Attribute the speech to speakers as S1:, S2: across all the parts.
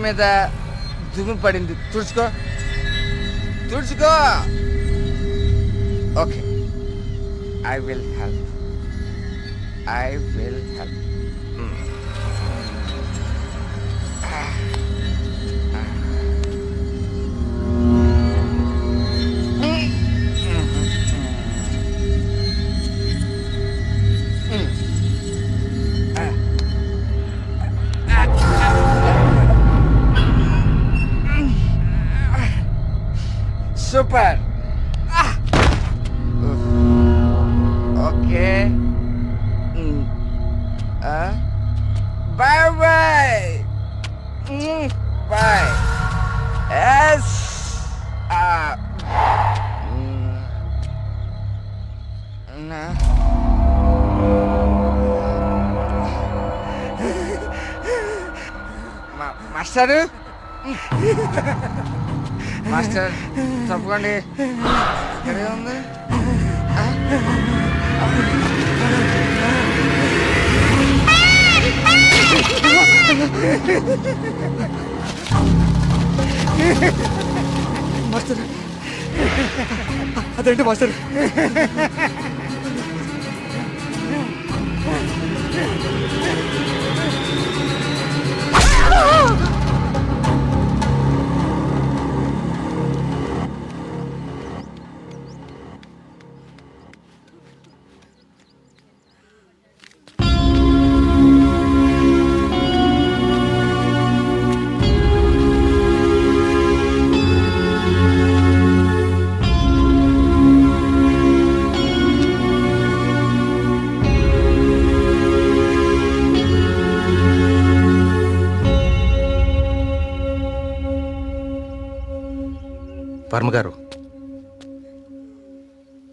S1: మీద దుమ్ము పడింది, తుడుచుకో తుడుచుకో. Okay, I will help. Super. Okay, bye bye bye. Yes, master, master తప్పకండి, ఇక్కడే ఉంది.
S2: మాస్టర్, అదేంటి మాస్టర్?
S3: వర్మ గారు,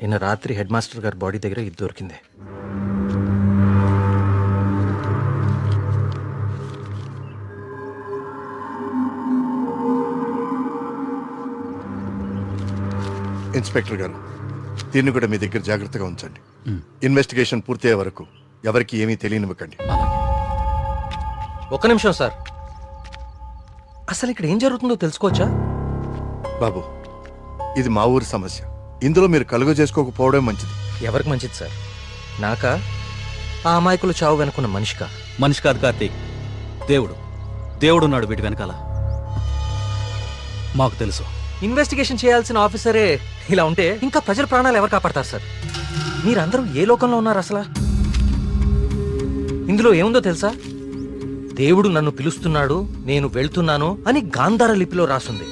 S3: నిన్న రాత్రి హెడ్ మాస్టర్ గారి బాడీ దగ్గర ఇది దొరికింది.
S4: ఇన్స్పెక్టర్ గారు, దీన్ని కూడా మీ దగ్గర జాగ్రత్తగా ఉంచండి. ఇన్వెస్టిగేషన్ పూర్తయ్యే వరకు ఎవరికి ఏమీ తెలియనివ్వకండి.
S3: ఒక్క నిమిషం సార్, అసలు ఇక్కడ ఏం జరుగుతుందో తెలుసుకోవచ్చా?
S4: బాబు, ఇది మా ఊరి సమస్య. ఇందులో మీరు కలుగ చేసుకోకపోవడం మంచిది.
S3: ఎవరికి మంచిది సార్? నాకా, ఆ అమాయకులు చావు వెనుకున్న మనిషికా?
S5: మనిషి కాదు కార్తీక్, దేవుడు. దేవుడున్నాడు వీటి వెనకాల. మాకు తెలుసు.
S3: ఇన్వెస్టిగేషన్ చేయాల్సిన ఆఫీసరే ఇలా ఉంటే ఇంకా ప్రజల ప్రాణాలు ఎవరు కాపాడతారు సార్? మీరందరూ ఏ లోకంలో ఉన్నారు అసలు? ఇందులో ఏముందో తెలుసా? దేవుడు నన్ను పిలుస్తున్నాడు, నేను వెళ్తున్నాను అని గాంధార లిపిలో రాసుంది.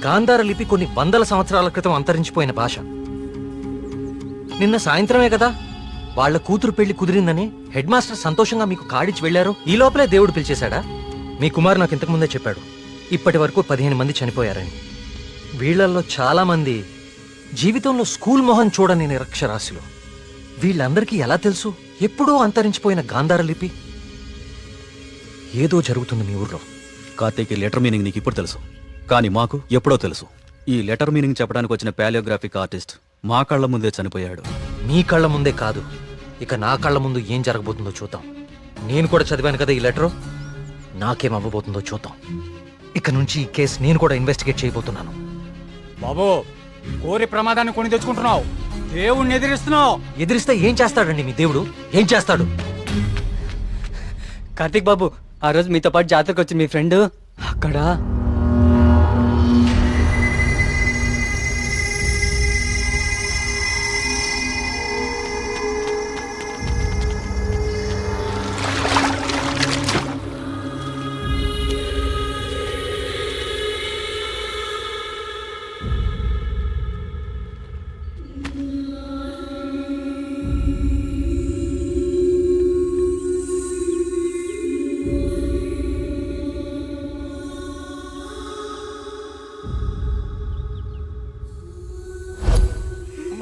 S3: గాంధార లిపి కొన్ని వందల సంవత్సరాల క్రితం అంతరించిపోయిన భాష. నిన్న సాయంత్రమే కదా వాళ్ళ కూతురు పెళ్లి కుదిరిందని హెడ్ మాస్టర్ సంతోషంగా మీకు కాడిచ్చి వెళ్లారు. ఈ లోపలే దేవుడు పిలిచేశాడా? మీ కుమారు నాకు ఇంతకు ముందే చెప్పాడు, ఇప్పటి వరకు 15 మంది చనిపోయారని. వీళ్లల్లో చాలా మంది జీవితంలో స్కూల్ మొహం చూడని నిరక్షరాస్యులు. వీళ్ళందరికీ ఎలా తెలుసు ఎప్పుడూ అంతరించిపోయిన గాంధార లిపి? ఏదో జరుగుతుంది మీ ఊర్లో.
S5: కార్తీక్, ఈ లెటర్ మీనింగ్ నీకు ఇప్పుడు తెలుసు, కానీ మాకు ఎప్పుడో తెలుసు. ఈ లెటర్ మీనింగ్ చెప్పడానికి వచ్చిన పాలియోగ్రాఫిక్ ఆర్టిస్ట్ మా కళ్ళ ముందే చనిపోయాడు.
S3: మీ కళ్ళ ముందే కాదు, ఇక నా కళ్ళ ముందు ఏం జరగబోతుందో చూద్దాం. నేను కూడా చదివాను కదా ఈ లెటరు, నాకేం అవ్వబోతుందో చూద్దాం. ఇక నుంచి ఈ కేసు నేను కూడా ఇన్వెస్టిగేట్ చేయబోతున్నాను.
S2: బాబు, కోరి ప్రమాదాన్ని కొని తెచ్చుకుంటున్నావు, దేవుణ్ణి ఎదిరిస్తున్నావు.
S3: ఎదిరిస్తే ఏం చేస్తాడండి మీ దేవుడు? ఏం చేస్తాడు?
S6: కార్తీక్ బాబు, ఆ రోజు మీతో పాటు జాతరకు వచ్చి మీ ఫ్రెండ్ అక్కడ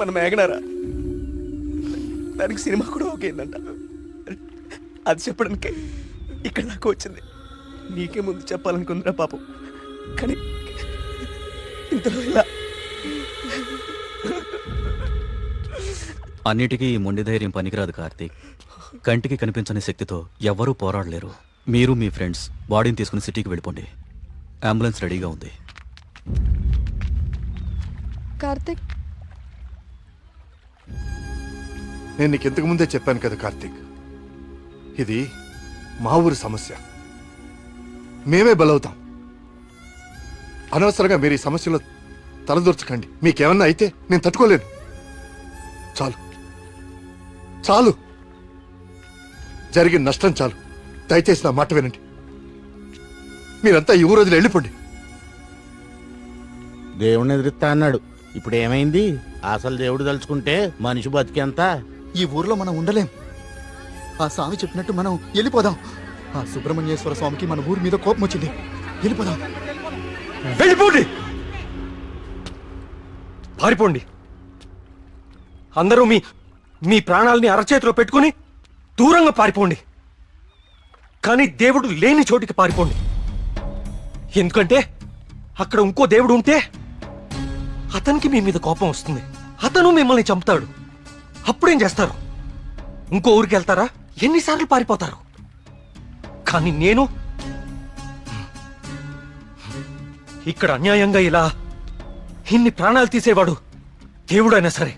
S2: మన మేఘనారా, దానికి సినిమా కూడా ఓకేందంట. అది చెప్పడానికి ఇక్కడ దాకా వచ్చింది. నీకే ముందు చెప్పాలనుకుందిరా పాపం, కానీ ఇంతలో ఇలా.
S5: అన్నిటికీ ఈ మొండి ధైర్యం పనికిరాదు కార్తీక్. కంటికి కనిపించని శక్తితో ఎవ్వరూ పోరాడలేరు. మీరు మీ ఫ్రెండ్స్ బాడీని తీసుకుని సిటీకి వెళ్ళిపోండి. అంబులెన్స్ రెడీగా ఉంది.
S7: కార్తిక్,
S4: నేను నీకు ఇంతకు ముందే చెప్పాను కదా కార్తీక్, ఇది మా ఊరి సమస్య. మేమే బలవుతాం. అనవసరంగా మీరు ఈ సమస్యలో తలదూర్చకండి. మీకేమన్నా అయితే నేను తట్టుకోలేను. చాలు చాలు, జరిగిన నష్టం చాలు. దయచేసి నా మాట వినండి. మీరంతా ఈ ఊరు వదిలి వెళ్ళిపోండి.
S8: దేవుడిని ఎదురుస్తా అన్నాడు. ఇప్పుడు ఏమైంది? అసలు దేవుడు తలుచుకుంటే మనిషి బతికేంత.
S9: ఈ ఊర్లో మనం ఉండలేం. ఆ స్వామి చెప్పినట్టు మనం వెళ్ళిపోదాం. ఆ సుబ్రహ్మణ్యేశ్వర స్వామికి మన ఊరి మీద కోపం వచ్చింది. వెళ్ళిపోదాం.
S3: వెళ్ళిపోండి, పారిపోండి. అందరూ మీ మీ ప్రాణాలని అరచేతిలో పెట్టుకుని దూరంగా పారిపోండి. కానీ దేవుడు లేని చోటికి పారిపోండి. ఎందుకంటే అక్కడ ఇంకో దేవుడు ఉంటే అతనికి మీ మీద కోపం వస్తుంది. అతను మిమ్మల్ని చంపుతాడు. అప్పుడేం చేస్తారు? ఇంకో ఊరికి వెళ్తారా? ఎన్నిసార్లు పారిపోతారు? కానీ నేను ఇక్కడ అన్యాయంగా ఇలా ఇన్ని ప్రాణాలు తీసేవాడు దేవుడైనా సరే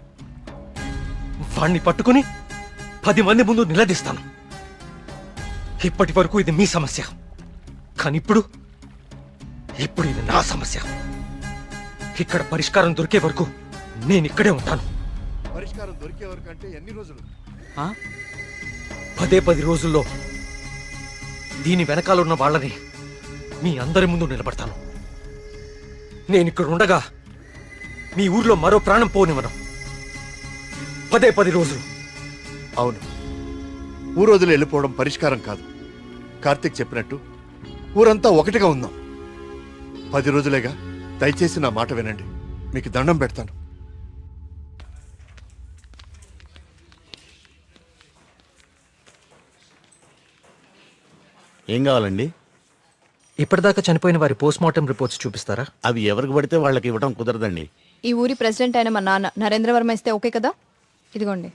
S3: వాణ్ణి పట్టుకుని 10 మంది ముందు నిలదీస్తాను. ఇప్పటి వరకు ఇది మీ సమస్య, కానీ ఇప్పుడు ఇది నా సమస్య. ఇక్కడ పరిష్కారం దొరికే వరకు నేను ఇక్కడే ఉంటాను.
S4: పరిష్కారం దొరికే వరకు అంటే ఎన్ని రోజులు?
S3: 10 రోజుల్లో దీని వెనకాలన్న వాళ్ళని మీ అందరి ముందు నిలబడతాను. నేను ఇక్కడ ఉండగా మీ ఊర్లో మరో ప్రాణం పోనివ్వను. 10 రోజులు.
S4: అవును, ఊరు వదిలి వెళ్ళిపోవడం పరిష్కారం కాదు. కార్తీక్ చెప్పినట్టు ఊరంతా ఒకటిగా ఉందాం. 10 రోజులేగా. దయచేసి నా మాట వినండి. మీకు దండం పెడతాను.
S8: ఏం కావాలండి?
S3: ఇప్పటిదాకా చనిపోయిన వారి పోస్ట్మార్టం రిపోర్ట్స్ చూపిస్తారా?
S8: అవి ఎవరికి పడితే వాళ్ళకి ఇవ్వడం కుదరదండి.
S7: ఈ ఊరి ప్రెసిడెంట్ అయిన మా నాన్న నరేంద్రవర్మ ఇస్తే ఓకే కదా? ఇదిగోండి.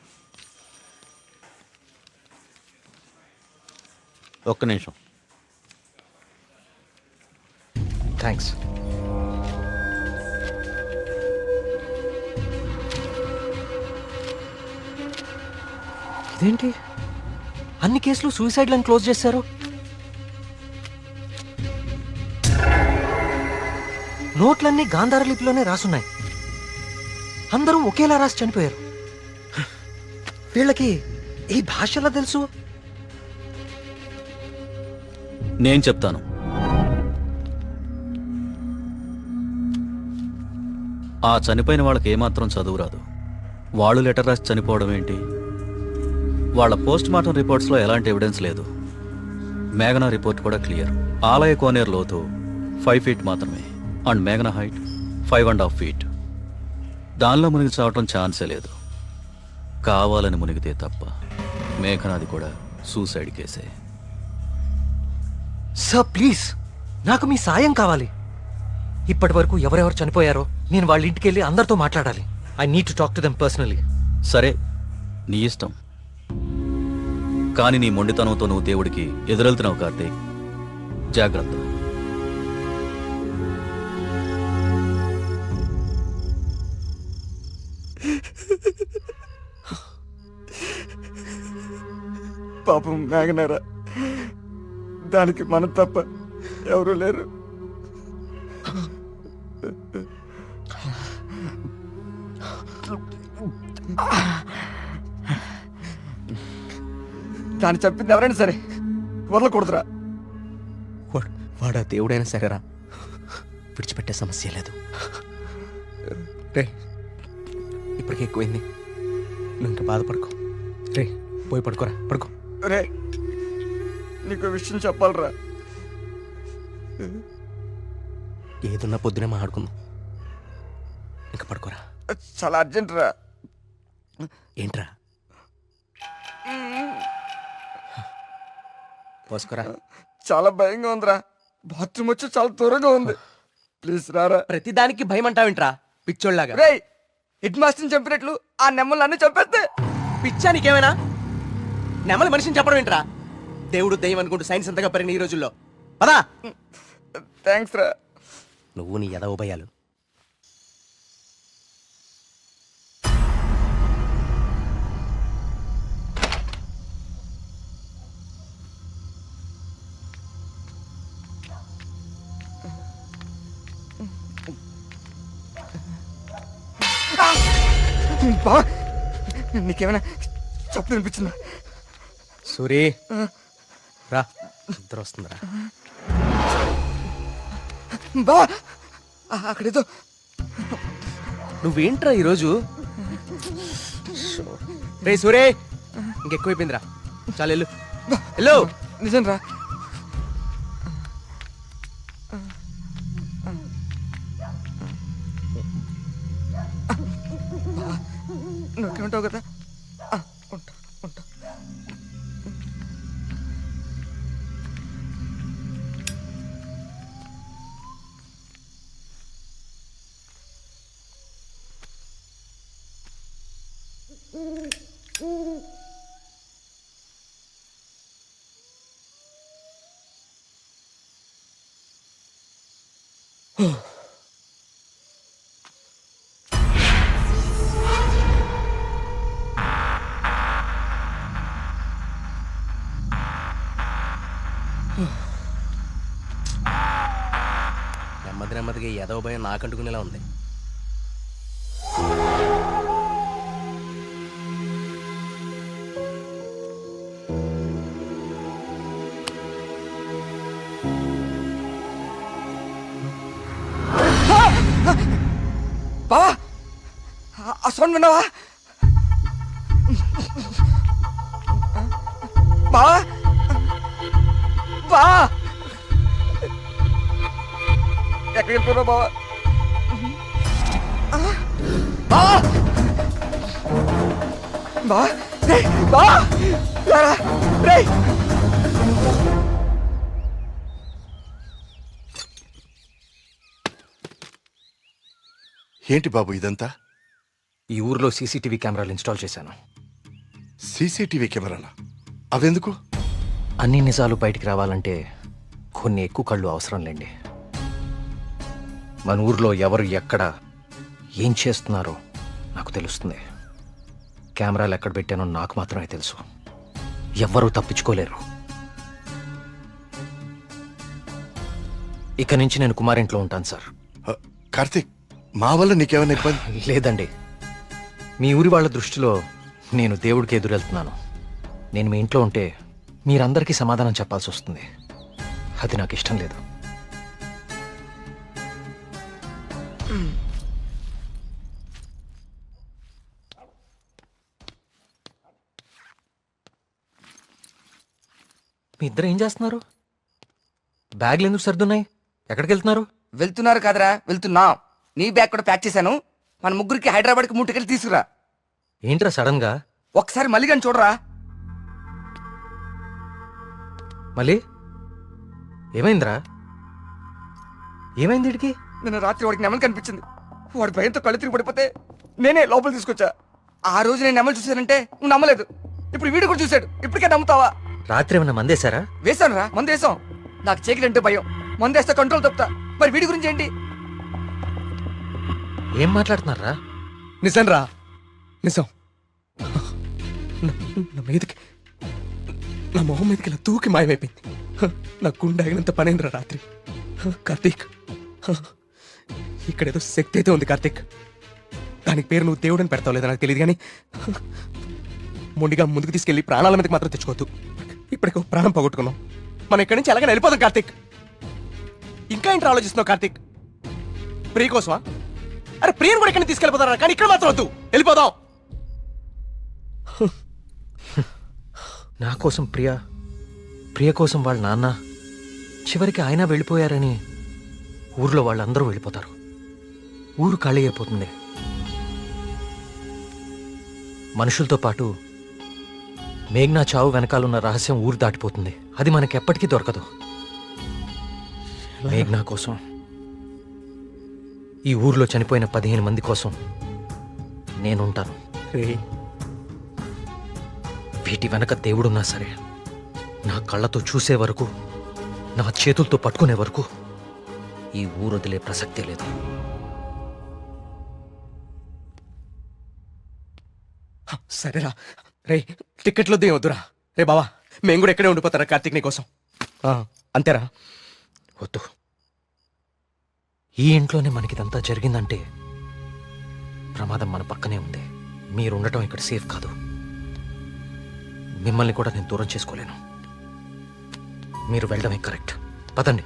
S8: ఒక్క నిమిషం.
S3: థ్యాంక్స్. ఇదేంటి, అన్ని కేసులు సూసైడ్లను క్లోజ్ చేశారు? నోట్లన్నీ గాంధార లిపిలోనే రాసున్నాయి. అందరూ ఒకేలా రాసి చనిపోయారు. వీళ్ళకి ఈ భాషలా తెలుసు?
S5: నేను చెప్తాను. ఆ చనిపోయిన వాళ్ళకి ఏమాత్రం చదువు రాదు. వాళ్ళు లెటర్ రాసి చనిపోవడం ఏంటి? వాళ్ళ పోస్ట్ మార్టం రిపోర్ట్స్లో ఎలాంటి ఎవిడెన్స్ లేదు. మేఘనా రిపోర్ట్ కూడా క్లియర్. ఆలయ కోనేరు లోతు 5 feet మాత్రమే. అండ్ మేఘనా హైట్ 5.5 feet. దానిలో మునిగి చావటం ఛాన్సే లేదు. కావాలని మునిగితే తప్ప. మేఘనాది కూడా సూసైడ్ కేసే.
S3: సార్ ప్లీజ్, నాకు మీ సాయం కావాలి. ఇప్పటి వరకు ఎవరెవరు చనిపోయారో నేను వాళ్ళ ఇంటికి వెళ్ళి అందరితో మాట్లాడాలి. I need to talk to them personally.
S5: సరే, నీ ఇష్టం. కానీ నీ మొండితనంతో నువ్వు దేవుడికి ఎదురెళ్తున్నావు కార్తీక్. జాగ్రత్త.
S9: పాపం మేఘనారా, దానికి మనం తప్ప ఎవరు లేరు. దాన్ని చెప్పింది ఎవరైనా సరే వదలకూడదురా.
S2: వాడా దేవుడైనా సరేరా, విడిచిపెట్టే సమస్య లేదు. రే, ఇప్పటికే ఎక్కువైంది. నువ్వు ఇంకా బాధపడుకో. రే, పోయి పడుకోరా, పడుకో.
S9: రే, నీకు విషయం చెప్పాలరా.
S2: ఏదున్నా పొద్దునే మాట్లాడుకుందాం. ఇంకా పడుకోరా.
S9: చాలా అర్జెంట్ రా.
S2: ఏంట్రా? పోసుకోరా.
S9: చాలా భయంగా ఉందిరా. బాత్రూమ్ వచ్చి చాలా దూరంగా ఉంది. ప్లీజ్ రారా.
S2: ప్రతిదానికి భయం అంటావేంట్రా పిచ్చోళ్ళలాగా?
S9: రే, హెడ్ మాస్టర్ని చంపినట్లు ఆ నెమ్మలు అన్ని చంపేస్తే
S2: పిచ్చా నీకేమైనా? నెమలి మనిషిని చెప్పడం ఏంట్రా? దేవుడు దయ్యం అనుకుంటూ సైన్స్ అంతగా పెరిగిన ఈ రోజుల్లో పదా.
S1: థ్యాంక్స్ రా.
S2: నువ్వు నీ ఎద ఉభయాలు.
S1: బా నీకేమైనా చెప్పు అనిపించిందా?
S2: సూరి రా, ఇద్దరు వస్తుందిరా.
S1: బా అక్కడేదో.
S2: నువ్వేంట్రా ఈరోజు? రే సూరే, ఇంకెక్కువైపోయిందిరా. చాలు వెళ్ళు వెళ్ళు.
S1: నిజం రా. నువ్వు ఉంటావు కదా? ఉంటా ఉంటా.
S2: నెమ్మదిగా ఎదవ భయం నాకంటుకునేలా ఉంది.
S1: బావా ఆ సౌండ్ విన్నావా? బావా బావా ఎక్కడికి వెళ్ళిపోయావు బావా? బావా బావా రే బావా రే.
S4: ఏంటి బాబు ఇదంతా?
S3: ఈ ఊర్లో సీసీటీవీ కెమెరాలు ఇన్స్టాల్ చేశాను.
S4: సీసీటీవీ కెమెరాలా? అవెందుకు?
S3: అన్ని నిజాలు బయటికి రావాలంటే కొన్ని ఎక్కువ కళ్ళు అవసరం లేండి. మన ఊర్లో ఎవరు ఎక్కడ ఏం చేస్తున్నారో నాకు తెలుస్తుంది. కెమెరాలు ఎక్కడ పెట్టానో నాకు మాత్రమే తెలుసు. ఎవ్వరూ తప్పించుకోలేరు. ఇక నుంచి నేను కుమారింట్లో ఉంటాను సార్.
S4: కార్తీక్, మా వల్ల నీకేమైనా ఇబ్బంది?
S3: లేదండి, మీ ఊరి వాళ్ళ దృష్టిలో నేను దేవుడికి ఎదురెళ్తున్నాను. నేను మీ ఇంట్లో ఉంటే మీరందరికీ సమాధానం చెప్పాల్సి వస్తుంది. అది నాకు ఇష్టం లేదు. మీ ఇద్దరు ఏం చేస్తున్నారు? బ్యాగ్లు ఎందుకు సర్దున్నాయి? ఎక్కడికి వెళ్తున్నారు?
S1: వెళ్తున్నారు కాదరా, వెళ్తున్నాం. నీ బ్యాగ్ కూడా ప్యాక్ చేశాను. మన ముగ్గురికి హైదరాబాద్కి 3 టికెట్లు తీసుకురా.
S3: ఏంట్రా సడన్ గా?
S1: ఒకసారి మళ్ళీ కానీ చూడరా.
S3: మళ్ళీ ఏమైందిరా? ఏమైంది వీడికి?
S1: నిన్న రాత్రి వాడికి నెమలు కనిపించింది. వాడి భయంతో కళ్ళు తిరిగి పడిపోతే నేనే లోపల తీసుకొచ్చా. ఆ రోజు నేను నెమలు చూశానంటే నువ్వు నమ్మలేదు. ఇప్పుడు వీడు కూడా చూశాడు. ఇప్పటికే నమ్ముతావా?
S3: రాత్రి ఏమన్నా మందేశారా?
S1: వేశాను రా, మందు వేసాం. నాకు చీకలంటే భయం. మందు వేస్తే కంట్రోల్ తప్పుతా. మరి వీడి గురించి ఏంటి?
S3: ఏం మాట్లాడుతున్నారా?
S2: నిజం రా, నిజం. నా మీదకి, నా మొహం మీదకి ఇలా తూకి మాయమైపోయింది. నా గుండె ఆగినంత పనైందిరా రాత్రి. కార్తీక్, ఇక్కడేదో శక్తి అయితే ఉంది కార్తీక్. దానికి పేరు నువ్వు దేవుడని పెడతావు లేదా నాకు తెలియదు, కానీ మొండిగా ముందుకు తీసుకెళ్లి ప్రాణాల మీదకి మాత్రం తెచ్చుకోవద్దు. ఇప్పటికో ప్రాణం పోగొట్టుకున్నాం. మనం ఇక్కడి నుంచి ఎలాగైనా వెళ్ళిపోదాం కార్తీక్. ఇంకా ఏంటి ఆలోచిస్తున్నావు కార్తీక్? ప్రియ కోసమా? అరే ప్రియను కూడా ఇక్కడిని తీసుకెళ్ళిపోతారా, కానీ ఇక్కడ మాత్రం వద్దు, వెళ్ళిపోదాం.
S3: నా కోసం ప్రియ కోసం వాళ్ళ నాన్న, చివరికి ఆయన వెళ్ళిపోయారని ఊర్లో వాళ్ళందరూ వెళ్ళిపోతారు. ఊరు ఖాళీ అయిపోతుంది. మనుషులతో పాటు మేఘ్నా చావు వెనకాలన్న రహస్యం ఊరు దాటిపోతుంది. అది మనకెప్పటికీ దొరకదు. మేఘ్నా కోసం, ఈ ఊర్లో చనిపోయిన 15 మంది కోసం నేనుంటాను. వీటి వెనక దేవుడున్నా సరే నా కళ్ళతో చూసే వరకు, నా చేతులతో పట్టుకునే వరకు ఈ ఊరు వదిలే ప్రసక్తే లేదు.
S2: సరేరా రే, టికెట్లు వద్దు, ఏం వద్దురా. రే బావా, మేము కూడా ఎక్కడే ఉండిపోతారా కార్తీక్ నీ కోసం. అంతేరా.
S3: వద్దు. ఈ ఇంట్లోనే మనకిదంతా జరిగిందంటే ప్రమాదం మన పక్కనే ఉంది. మీరు ఉండటం ఇక్కడ సేఫ్ కాదు. మిమ్మల్ని కూడా నేను దూరం చేసుకోలేను. మీరు వెళ్ళడమే కరెక్ట్. పదండి.